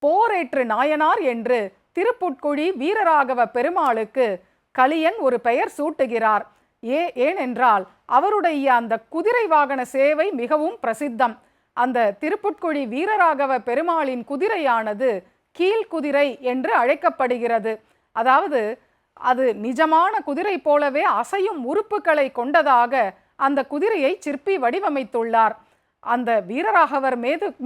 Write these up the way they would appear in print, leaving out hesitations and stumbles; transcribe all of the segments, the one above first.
போரேற்று நாயனார் என்று திருப்புட்குழி வீரராகவ பெருமாளுக்கு கலியன் ஒரு பெயர் சூட்டுகிறார். ஏனென்றால் அவருடைய அந்த குதிரை வாகன சேவை மிகவும் பிரசித்தம். அந்த திருப்புட்குழி வீரராகவ பெருமாளின் குதிரையானது கீழ்குதிரை என்று அழைக்கப்படுகிறது. அதாவது அது நிஜமான குதிரை போலவே அசையும் உறுப்புகளை கொண்டதாக அந்த குதிரையை சிற்பி வடிவமைத்துள்ளார். அந்த வீரராகவர்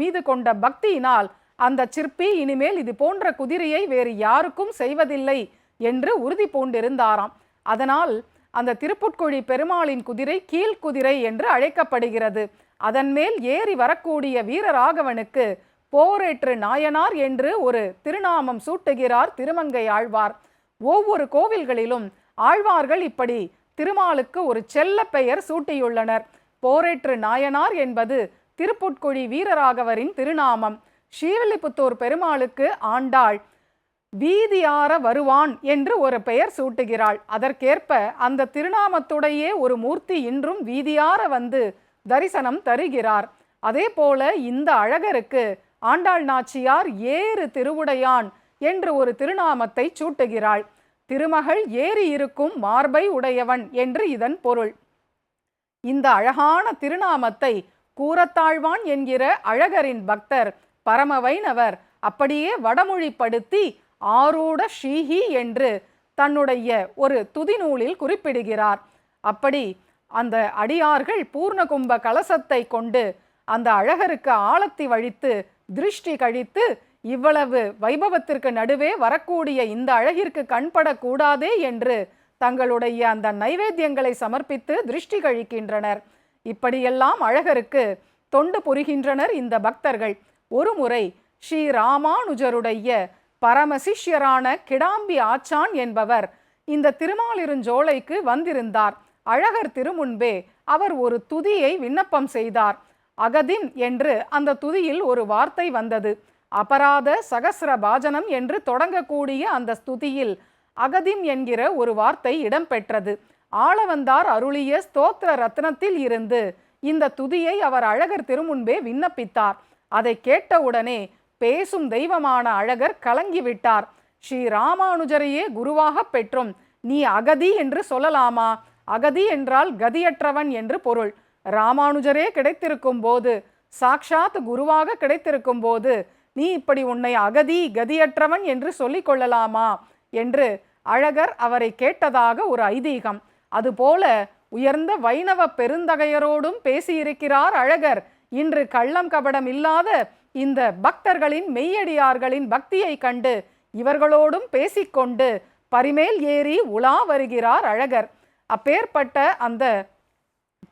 மீது கொண்ட பக்தியினால் அந்த சிற்பி இனிமேல் இது போன்ற குதிரையை வேறு யாருக்கும் செய்வதில்லை என்று உறுதி பூண்டிருந்தாராம். அதனால் அந்த திருப்புட்குழி பெருமாளின் குதிரை கீழ்குதிரை என்று அழைக்கப்படுகிறது. அதன் மேல் ஏறி வரக்கூடிய வீரராகவனுக்கு போரேற்று நாயனார் என்று ஒரு திருநாமம் சூட்டுகிறார் திருமங்கை ஆழ்வார். ஒவ்வொரு கோவில்களிலும் ஆழ்வார்கள் இப்படி திருமாலுக்கு ஒரு செல்ல பெயர் சூட்டியுள்ளனர். போரேற்று நாயனார் என்பது திருப்புட்குழி வீரராகவரின் திருநாமம். ஸ்ரீவில்லிபுத்தூர் பெருமாளுக்கு ஆண்டாள் வீதியார வருவான் என்று ஒரு பெயர் சூட்டுகிறாள். அதற்கேற்ப அந்த திருநாமத்துடைய ஒரு மூர்த்தி இன்றும் வீதியார வந்து தரிசனம் தருகிறார். அதே போல இந்த அழகருக்கு ஆண்டாள் நாச்சியார் ஏறு திருவுடையான் என்று ஒரு திருநாமத்தை சூட்டுகிறாள். திருமகள் ஏறி இருக்கும் மார்பை உடையவன் என்று இதன் பொருள். இந்த அழகான திருநாமத்தை கூரத்தாழ்வான் என்கிற அழகரின் பக்தர் பரம வைணவர் அப்படியே வடமொழிப்படுத்தி ஆரூட ஸ்ரீஹி என்று தன்னுடைய ஒரு துதிநூலில் குறிப்பிடுகிறார். அப்படி அந்த அடியார்கள் பூர்ணகும்ப கலசத்தை கொண்டு அந்த அழகருக்கு ஆழத்தி வழித்து திருஷ்டி கழித்து இவ்வளவு வைபவத்திற்கு நடுவே வரக்கூடிய இந்த அழகிற்கு கண்படக்கூடாதே என்று தங்களுடைய அந்த நைவேத்தியங்களை சமர்ப்பித்து திருஷ்டி கழிக்கின்றனர். இப்படியெல்லாம் அழகருக்கு தொண்டு புரிகின்றனர் இந்த பக்தர்கள். ஒரு முறை ஸ்ரீ ராமானுஜருடைய பரமசிஷ்யரான கிடாம்பி ஆச்சான் என்பவர் இந்த திருமாலிருஞ்சோலைக்கு வந்திருந்தார். அழகர் திருமுன்பே அவர் ஒரு துதியை விண்ணப்பம் செய்தார். அகதிம் என்று அந்த துதியில் ஒரு வார்த்தை வந்தது. அபராத சகசிர பாஜனம் என்று தொடங்கக்கூடிய அந்த ஸ்துதியில் அகதிம் என்கிற ஒரு வார்த்தை இடம்பெற்றது. ஆளவந்தார் அருளிய ஸ்தோத்திர ரத்னத்தில் இருந்து இந்த துதியை அவர் அழகர் திருமுன்பே விண்ணப்பித்தார். அதை கேட்டவுடனே பேசும் தெய்வமான அழகர் கலங்கிவிட்டார். ஸ்ரீ ராமானுஜரையே குருவாக பெற்றும் நீ அகதி என்று சொல்லலாமா? அகதி என்றால் கதியற்றவன் என்று பொருள். ராமானுஜரே கிடைத்திருக்கும் போது, சாக்ஷாத் குருவாக கிடைத்திருக்கும் போது நீ இப்படி உன்னை அகதி கதியற்றவன் என்று சொல்லிக் கொள்ளலாமா என்று அழகர் அவரை கேட்டதாக ஒரு ஐதீகம். அதுபோல உயர்ந்த வைணவ பெருந்தகையரோடும் பேசியிருக்கிறார் அழகர். இன்று கள்ளம் கபடம் இல்லாத இந்த பக்தர்களின் மெய்யடியார்களின் பக்தியை கண்டு இவர்களோடும் பேசிக்கொண்டு பரிமேல் ஏறி உலா வருகிறார் அழகர். அப்பேற்பட்ட அந்த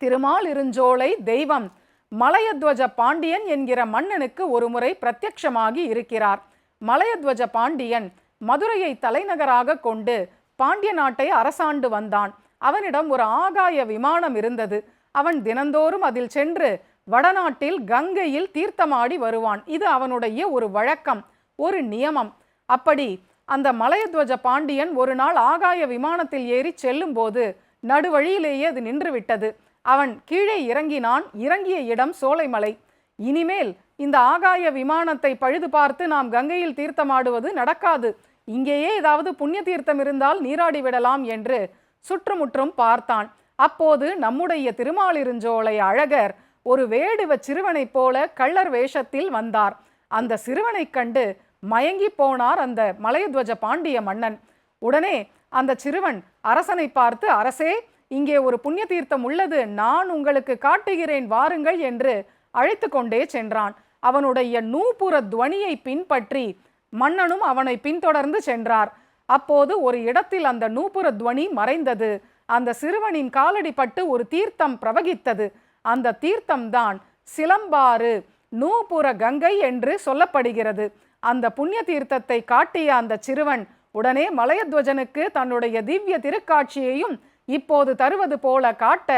திருமாலிருஞ்சோலை தெய்வம் மலையத்வஜ பாண்டியன் என்கிற மன்னனுக்கு ஒரு முறை பிரத்யட்சமாகி இருக்கிறார். மலையத்வஜ பாண்டியன் மதுரையை தலைநகராக கொண்டு பாண்டிய நாட்டை அரசாண்டு வந்தான். அவனிடம் ஒரு ஆகாய விமானம் இருந்தது. அவன் தினந்தோறும் அதில் சென்று வடநாட்டில் கங்கையில் தீர்த்தமாடி வருவான். இது அவனுடைய ஒரு வழக்கம், ஒரு நியமம். அப்படி அந்த மலையத்வஜ பாண்டியன் ஒரு நாள் ஆகாய விமானத்தில் ஏறி செல்லும் போது நடுவழியிலேயே அது நின்று விட்டது. அவன் கீழே இறங்கினான். இறங்கிய இடம் சோலைமலை. இனிமேல் இந்த ஆகாய விமானத்தை பழுது பார்த்து நாம் கங்கையில் தீர்த்தமாடுவது நடக்காது. இங்கேயே ஏதாவது புண்ணிய தீர்த்தம் இருந்தால் நீராடி விடலாம் என்று சுற்றுமுற்றும் பார்த்தான். அப்போது நம்முடைய திருமாலிருஞ்சோலை அழகர் ஒரு வேடுவ சிறுவனை போல கள்ளர் வேஷத்தில் வந்தார். அந்த சிறுவனை கண்டு மயங்கி போனார் அந்த மலையத்வஜ பாண்டிய மன்னன். உடனே அந்த சிறுவன் அரசனை பார்த்து, அரசே, இங்கே ஒரு புண்ணிய தீர்த்தம் உள்ளது, நான் உங்களுக்கு காட்டுகிறேன், வாருங்கள் என்று அழைத்து கொண்டே சென்றான். அவனுடைய நூபுர துவனியை பின்பற்றி மன்னனும் அவனை பின்தொடர்ந்து சென்றார். அப்போது ஒரு இடத்தில் அந்த நூபுர துவனி மறைந்தது. அந்த சிறுவனின் காலடி பட்டு ஒரு தீர்த்தம் பிரவகித்தது. அந்த தீர்த்தம்தான் சிலம்பாறு நூபுர கங்கை என்று சொல்லப்படுகிறது. அந்த புண்ணிய தீர்த்தத்தை காட்டிய அந்த சிறுவன் உடனே மலையத்வஜனுக்கு தன்னுடைய திவ்ய திருக்காட்சியையும் இப்போது தருவது போல காட்ட,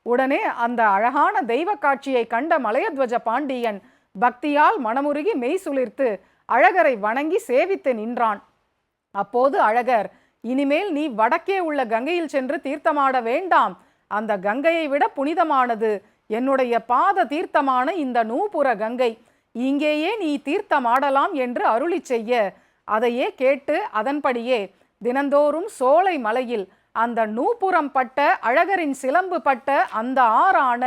உடனே அந்த அழகான தெய்வ காட்சியை கண்ட மலையத்வஜ பாண்டியன் பக்தியால் மனமுருகி மெய் சுளிர்த்து அழகரை வணங்கி சேவித்து நின்றான். அப்போது அழகர், இனிமேல் நீ வடக்கே உள்ள கங்கையில் சென்று தீர்த்தமாட வேண்டாம், அந்த கங்கையை விட புனிதமானது என்னுடைய பாத தீர்த்தமான இந்த நூபுர கங்கை. இங்கேயே நீ தீர்த்தமாடலாம் என்று அருளி செய்ய, அதையே கேட்டு அதன்படியே தினந்தோறும் சோலை மலையில் அந்த நூபுரம் பட்ட அழகரின் சிலம்பு பட்ட அந்த ஆறான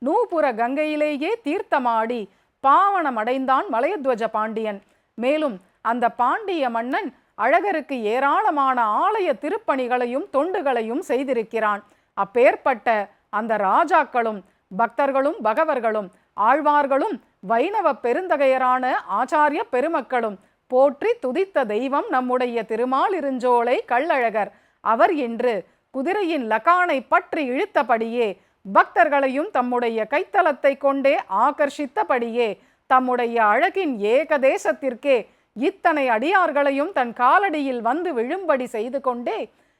நூபுர கங்கையிலேயே தீர்த்தமாடி பாவனமடைந்தான் மலையத்வஜ பாண்டியன். மேலும் அந்த பாண்டிய மன்னன் அழகருக்கு ஏராளமான ஆலய திருப்பணிகளையும் தொண்டுகளையும் செய்திருக்கிறான். அப்பேற்பட்ட அந்த ராஜாக்களும் பக்தர்களும் பகவர்களும் ஆழ்வார்களும் வைணவ பெருந்தகையரான ஆச்சாரிய பெருமக்களும் போற்றி துதித்த தெய்வம் நம்முடைய திருமாலிருஞ்சோலை கள்ளழகர். அவர் இன்று குதிரையின் லகானை பற்றி இழுத்தபடியே பக்தர்களையும் தம்முடைய கைத்தலத்தை கொண்டே ஆகர்ஷித்தபடியே தம்முடைய அழகின் ஏகதேசத்திற்கே இத்தனை அடியார்களையும் தன் காலடியில் வந்து விழும்படி செய்து கொண்டே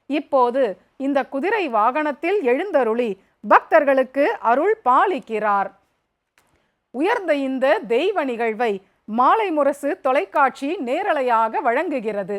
இப்போது இந்த குதிரை வாகனத்தில் எழுந்தருளி பக்தர்களுக்கு அருள் பாலிக்கிறார். உயர்ந்த இந்த தெய்வ நிகழ்வை மாலை முரசு தொலைக்காட்சி நேரலையாக வழங்குகிறது.